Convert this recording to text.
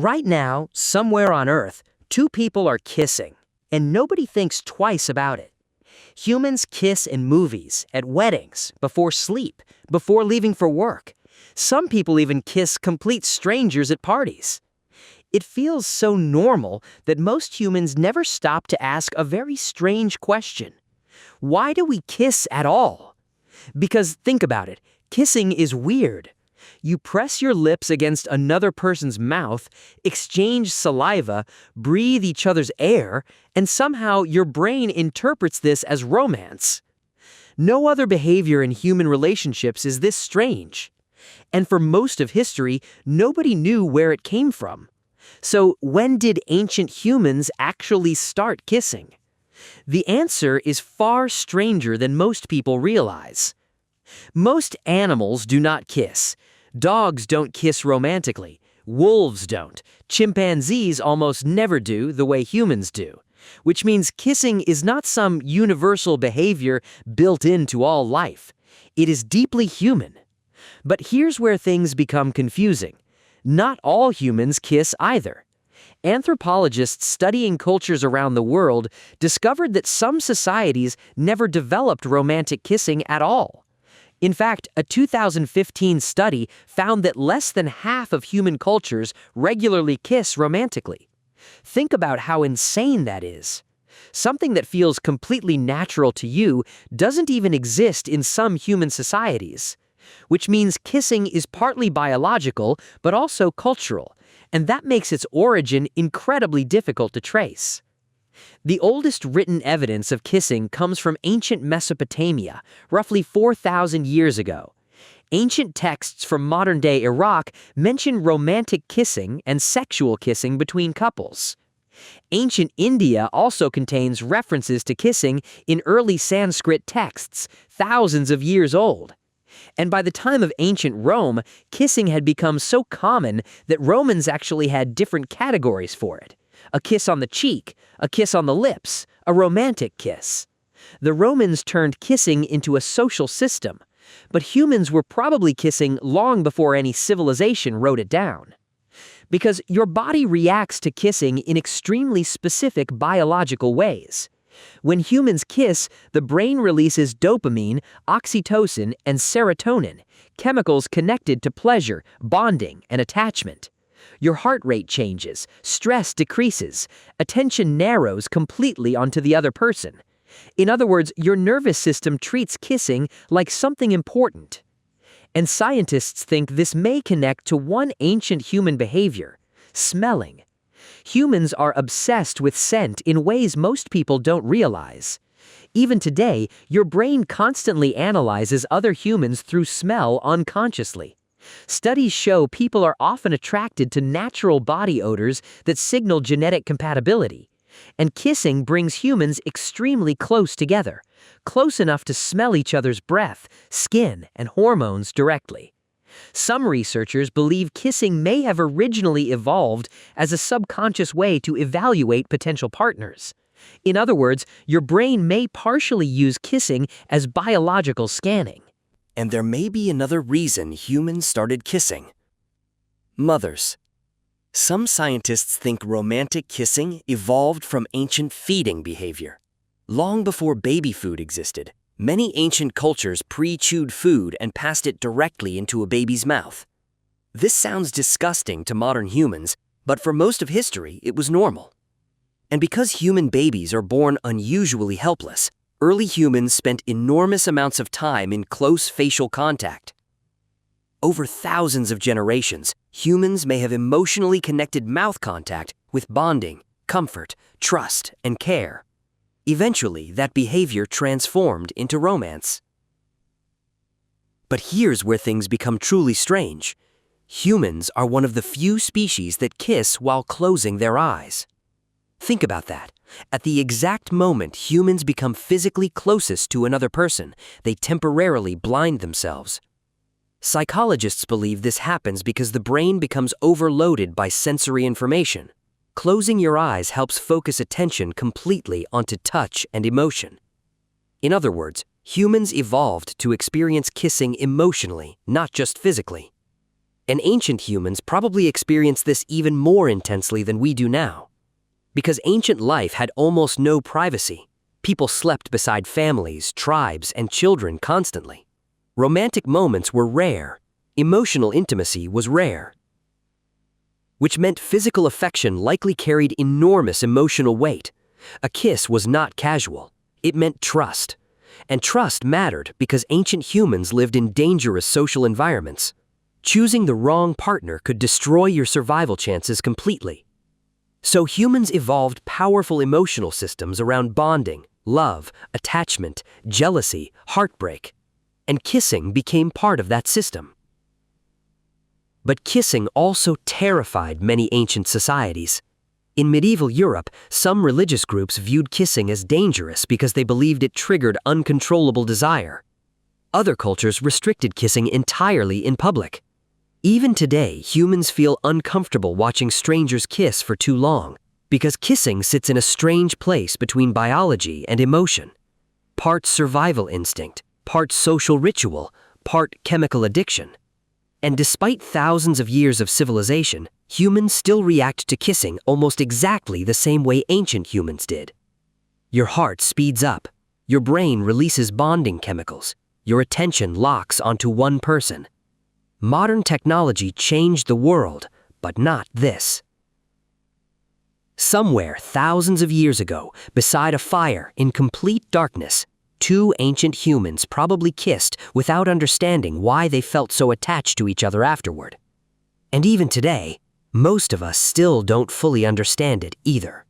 Right now, somewhere on Earth, two people are kissing, and nobody thinks twice about it. Humans kiss in movies, at weddings, before sleep, before leaving for work. Some people even kiss complete strangers at parties. It feels so normal that most humans never stop to ask a very strange question. Why do we kiss at all? Because think about it, kissing is weird. You press your lips against another person's mouth, exchange saliva, breathe each other's air, and somehow your brain interprets this as romance. No other behavior in human relationships is this strange. And for most of history, nobody knew where it came from. So when did ancient humans actually start kissing? The answer is far stranger than most people realize. Most animals do not kiss. Dogs don't kiss romantically. Wolves don't. Chimpanzees almost never do the way humans do. Which means kissing is not some universal behavior built into all life. It is deeply human. But here's where things become confusing. Not all humans kiss either. Anthropologists studying cultures around the world discovered that some societies never developed romantic kissing at all. In fact, a 2015 study found that less than half of human cultures regularly kiss romantically. Think about how insane that is. Something that feels completely natural to you doesn't even exist in some human societies. Which means kissing is partly biological, but also cultural, and that makes its origin incredibly difficult to trace. The oldest written evidence of kissing comes from ancient Mesopotamia, roughly 4,000 years ago. Ancient texts from modern-day Iraq mention romantic kissing and sexual kissing between couples. Ancient India also contains references to kissing in early Sanskrit texts, thousands of years old. And by the time of ancient Rome, kissing had become so common that Romans actually had different categories for it. A kiss on the cheek, a kiss on the lips, a romantic kiss. The Romans turned kissing into a social system, but humans were probably kissing long before any civilization wrote it down. Because your body reacts to kissing in extremely specific biological ways. When humans kiss, the brain releases dopamine, oxytocin, and serotonin, chemicals connected to pleasure, bonding, and attachment. Your heart rate changes, stress decreases, attention narrows completely onto the other person. In other words, your nervous system treats kissing like something important. And scientists think this may connect to one ancient human behavior: smelling. Humans are obsessed with scent in ways most people don't realize. Even today, your brain constantly analyzes other humans through smell unconsciously. Studies show people are often attracted to natural body odors that signal genetic compatibility. And kissing brings humans extremely close together, close enough to smell each other's breath, skin, and hormones directly. Some researchers believe kissing may have originally evolved as a subconscious way to evaluate potential partners. In other words, your brain may partially use kissing as biological scanning. And there may be another reason humans started kissing. Mothers. Some scientists think romantic kissing evolved from ancient feeding behavior. Long before baby food existed, many ancient cultures pre-chewed food and passed it directly into a baby's mouth. This sounds disgusting to modern humans, but for most of history, it was normal. And because human babies are born unusually helpless, early humans spent enormous amounts of time in close facial contact. Over thousands of generations, humans may have emotionally connected mouth contact with bonding, comfort, trust, and care. Eventually, that behavior transformed into romance. But here's where things become truly strange. Humans are one of the few species that kiss while closing their eyes. Think about that. At the exact moment humans become physically closest to another person, they temporarily blind themselves. Psychologists believe this happens because the brain becomes overloaded by sensory information. Closing your eyes helps focus attention completely onto touch and emotion. In other words, humans evolved to experience kissing emotionally, not just physically. And ancient humans probably experienced this even more intensely than we do now. Because ancient life had almost no privacy. People slept beside families, tribes, and children constantly. Romantic moments were rare. Emotional intimacy was rare. Which meant physical affection likely carried enormous emotional weight. A kiss was not casual. It meant trust. And trust mattered because ancient humans lived in dangerous social environments. Choosing the wrong partner could destroy your survival chances completely. So humans evolved powerful emotional systems around bonding, love, attachment, jealousy, heartbreak. And kissing became part of that system. But kissing also terrified many ancient societies. In medieval Europe, some religious groups viewed kissing as dangerous because they believed it triggered uncontrollable desire. Other cultures restricted kissing entirely in public. Even today, humans feel uncomfortable watching strangers kiss for too long, because kissing sits in a strange place between biology and emotion. Part survival instinct, part social ritual, part chemical addiction. And despite thousands of years of civilization, humans still react to kissing almost exactly the same way ancient humans did. Your heart speeds up, your brain releases bonding chemicals, your attention locks onto one person. Modern technology changed the world, but not this. Somewhere thousands of years ago, beside a fire in complete darkness, two ancient humans probably kissed without understanding why they felt so attached to each other afterward. And even today, most of us still don't fully understand it either.